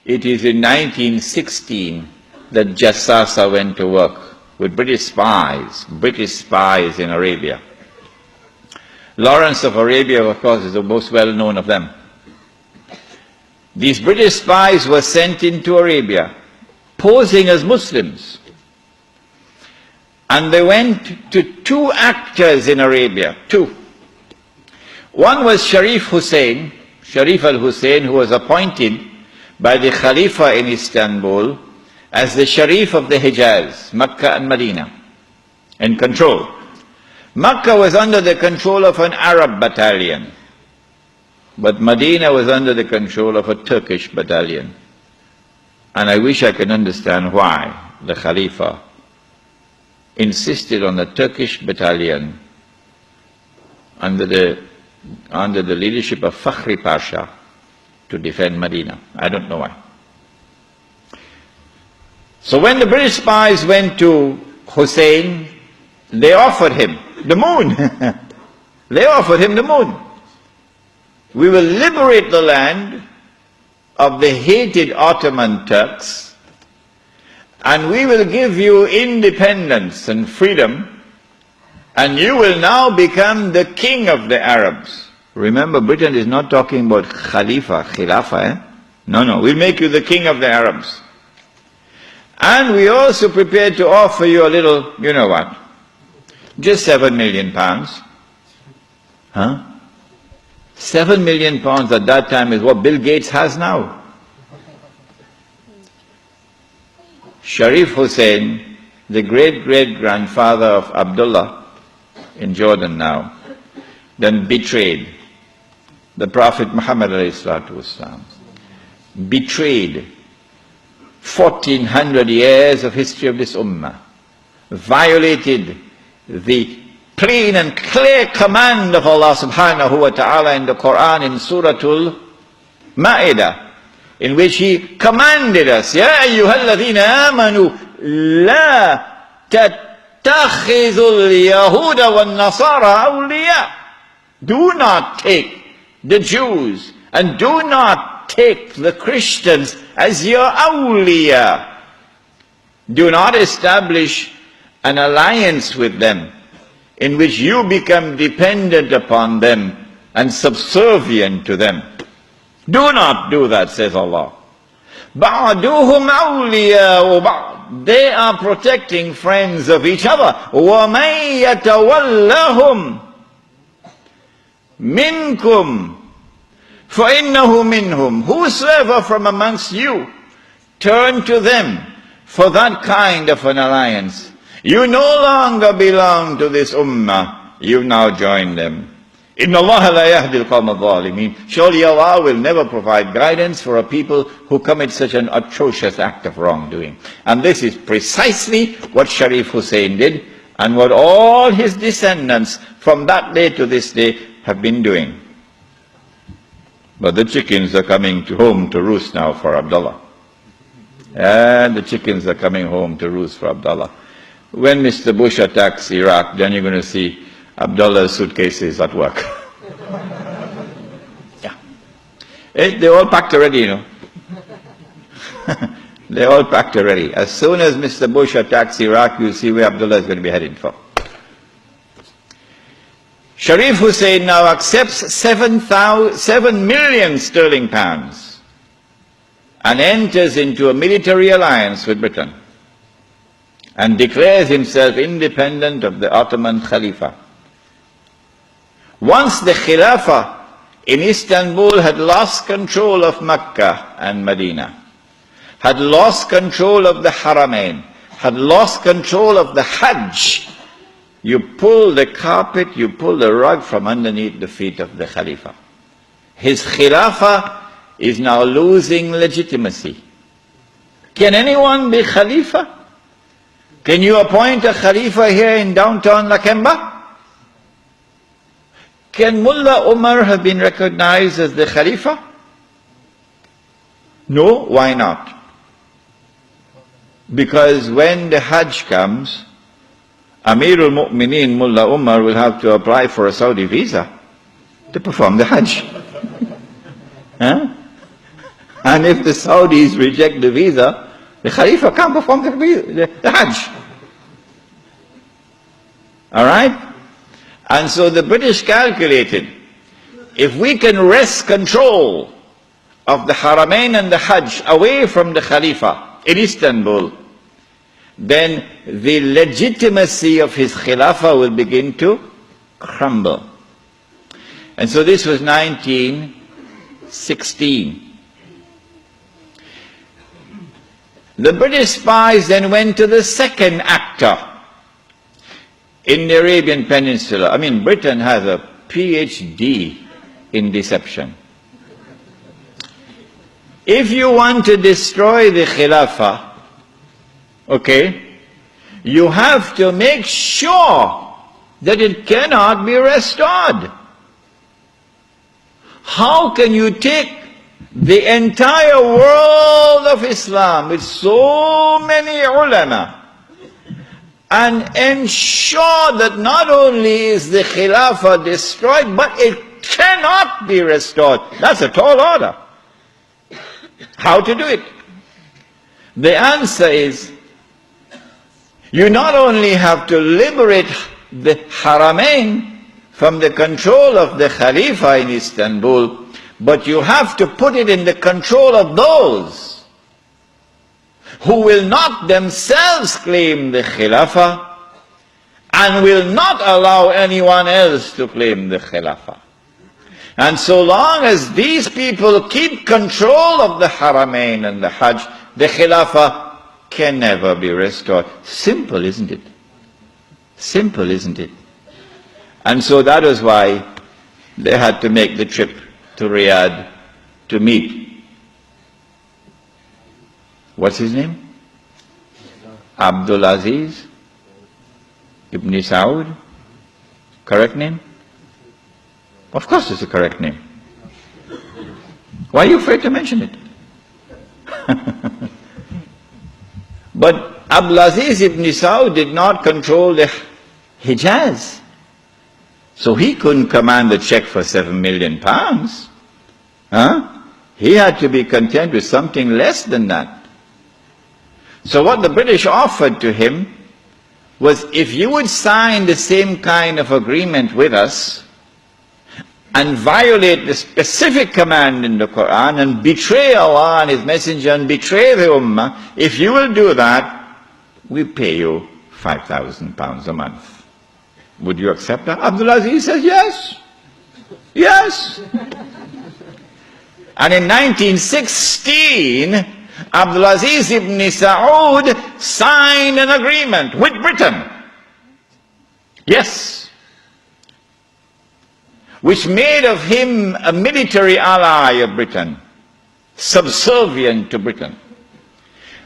It is in 1916 that Jassasa went to work with British spies in Arabia. Lawrence of Arabia, of course, is the most well-known of them. These British spies were sent into Arabia, posing as Muslims. And they went to two actors in Arabia, two. One was Sharif al-Hussein, who was appointed by the Khalifa in Istanbul as the Sharif of the Hijaz, Mecca and Medina, in control. Mecca was under the control of an Arab battalion, but Medina was under the control of a Turkish battalion. And I wish I could understand why the Khalifa insisted on the Turkish battalion under the leadership of Fakhri Pasha to defend Medina. I don't know why. So when the British spies went to Hussein, they offered him the moon. They offered him the moon. We will liberate the land of the hated Ottoman Turks, and we will give you independence and freedom, and you will now become the king of the Arabs. Remember, Britain is not talking about khilafah. No, we'll make you the king of the Arabs. And we also prepared to offer you a little, you know what, just £7 million. Huh? £7 million at that time is what Bill Gates has now. Sharif Hussein, the great-great-grandfather of Abdullah in Jordan now, then betrayed the Prophet Muhammad ﷺ, betrayed 1400 years of history of this ummah, violated the plain and clear command of Allah subhanahu wa ta'ala in the Quran in Suratul Ma'idah, in which He commanded us, Ya ayyuhalladhina amanu la tattakhidhul yahuda wal nasara awliya. Do not take the Jews and do not take the Christians as your awliya. Do not establish an alliance with them in which you become dependent upon them and subservient to them. Do not do that, says Allah. بَعْدُهُمْ أَوْلِيَاءُ بَعْضٍ. They are protecting friends of each other. وَمَنْ يَتَوَلَّهُمْ مِنْكُمْ فَإِنَّهُ مِنْهُمْ. Whosoever from amongst you turn to them for that kind of an alliance, you no longer belong to this ummah, you now join them. Inna Allah la yahdi al-qawm al-zalimin. Surely Allah will never provide guidance for a people who commit such an atrocious act of wrongdoing. And this is precisely what Sharif Hussein did, and what all his descendants from that day to this day have been doing. But the chickens are coming home to roost now for Abdullah. And the chickens are coming home to roost for Abdullah. When Mr. Bush attacks Iraq, then you're going to see Abdullah's suitcases at work. Yeah. They're all packed already, you know. They're all packed already. As soon as Mr. Bush attacks Iraq, you'll see where Abdullah is going to be heading for. Sharif Hussein now accepts 7 million sterling pounds and enters into a military alliance with Britain and declares himself independent of the Ottoman Khalifa. Once the khilafah in Istanbul had lost control of Mecca and Medina, had lost control of the Haramain, had lost control of the Hajj, you pull the carpet, you pull the rug from underneath the feet of the Khalifa. His khilafah is now losing legitimacy. Can anyone be Khalifa? Can you appoint a Khalifa here in downtown Lakemba? Can Mullah Umar have been recognized as the Khalifa? No, why not? Because when the Hajj comes, Amirul Mu'mineen Mullah Umar will have to apply for a Saudi visa to perform the Hajj. Huh? And if the Saudis reject the visa, the Khalifa can't perform the Hajj. Alright? And so the British calculated, if we can wrest control of the Haramain and the Hajj away from the Khalifa in Istanbul, then the legitimacy of his Khilafah will begin to crumble. And so this was 1916. The British spies then went to the second actor in the Arabian Peninsula. I mean, Britain has a PhD in deception. If you want to destroy the Khilafah, okay, you have to make sure that it cannot be restored. How can you take the entire world of Islam with so many ulama and ensure that not only is the Khilafah destroyed, but it cannot be restored? That's a tall order. How to do it? The answer is, you not only have to liberate the Haramain from the control of the Khalifa in Istanbul, but you have to put it in the control of those who will not themselves claim the Khilafah and will not allow anyone else to claim the Khilafah. And so long as these people keep control of the Haramain and the Hajj, the Khilafah can never be restored. Simple, isn't it? Simple, isn't it? And so that was why they had to make the trip to Riyadh to meet. What's his name? Abdul Aziz? Ibnu Sa? Correct name? Of course it's the correct name. Why are you afraid to mention it? But Abdul Aziz ibn Sa did not control the Hijaz. So he couldn't command a check for £7 million. He had to be content with something less than that. So what the British offered to him was, if you would sign the same kind of agreement with us and violate the specific command in the Quran and betray Allah and His Messenger and betray the Ummah, if you will do that, we pay you £5,000 a month. Would you accept that? Abdul Aziz says, yes. Yes. And in 1916, Abdul Aziz ibn Saud signed an agreement with Britain. Yes. Which made of him a military ally of Britain, subservient to Britain.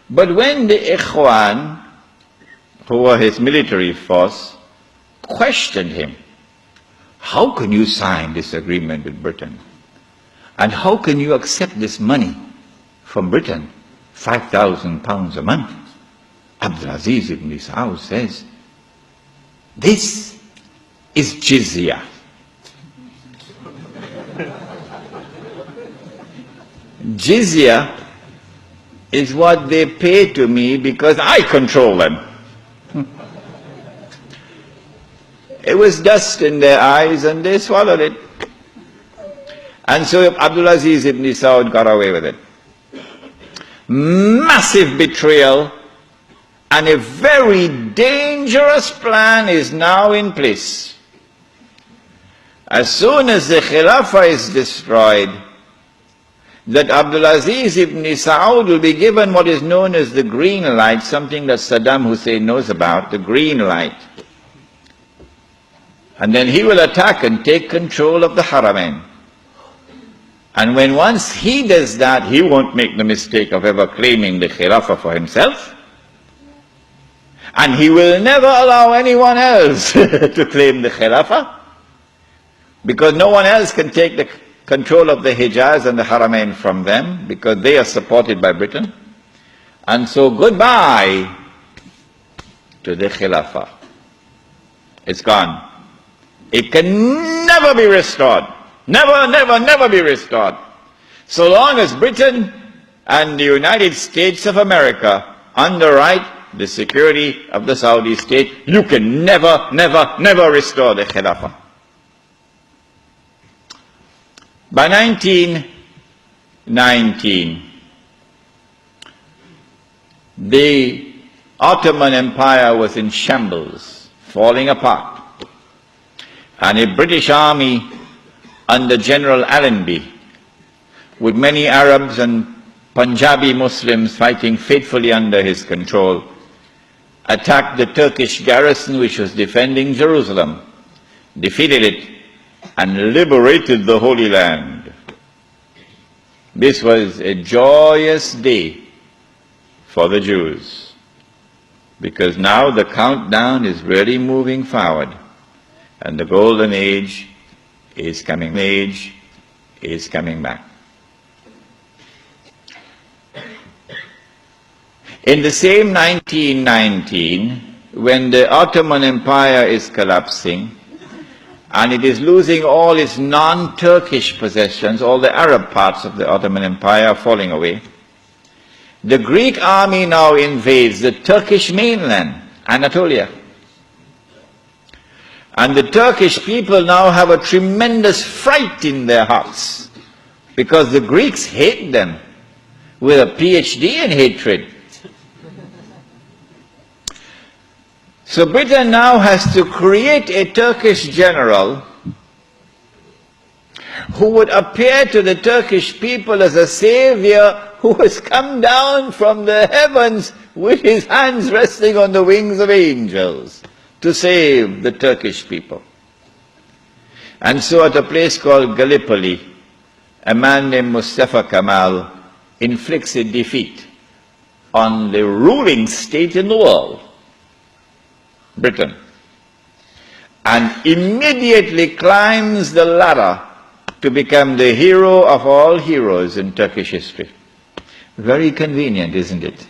But when the Ikhwan, who were his military force, questioned him, how can you sign this agreement with Britain? And how can you accept this money from Britain, £5,000 a month? Abdul Aziz ibn Saud says, this is jizya. Jizya is what they pay to me because I control them. It was dust in their eyes and they swallowed it. And so Abdul Aziz ibn Saud got away with it. Massive betrayal, and a very dangerous plan is now in place. As soon as the Khilafah is destroyed, that Abdul Aziz ibn Saud will be given what is known as the green light, something that Saddam Hussein knows about, the green light. And then he will attack and take control of the Haramain. And when once he does that, he won't make the mistake of ever claiming the Khilafah for himself. And he will never allow anyone else to claim the Khilafah, because no one else can take the control of the Hijaz and the Haramain from them, because they are supported by Britain. And so goodbye to the Khilafah. It's gone. It can never be restored. Never, never, never be restored. So long as Britain and the United States of America on the right, the security of the Saudi state, you can never, never, never restore the khilafah. By 1919, the Ottoman Empire was in shambles, falling apart, and a British army under General Allenby, with many Arabs and Punjabi Muslims fighting faithfully under his control, attacked the Turkish garrison which was defending Jerusalem, defeated it, and liberated the Holy Land. This was a joyous day for the Jews, because now the countdown is really moving forward, and the golden age is coming back. In the same 1919, when the Ottoman Empire is collapsing, and it is losing all its non-Turkish possessions, all the Arab parts of the Ottoman Empire are falling away, the Greek army now invades the Turkish mainland, Anatolia. And the Turkish people now have a tremendous fright in their hearts, because the Greeks hate them with a PhD in hatred. So Britain now has to create a Turkish general who would appear to the Turkish people as a savior who has come down from the heavens with his hands resting on the wings of angels to save the Turkish people. And so at a place called Gallipoli, a man named Mustafa Kemal inflicts a defeat on the ruling state in the world, Britain, and immediately climbs the ladder to become the hero of all heroes in Turkish history. Very convenient, isn't it?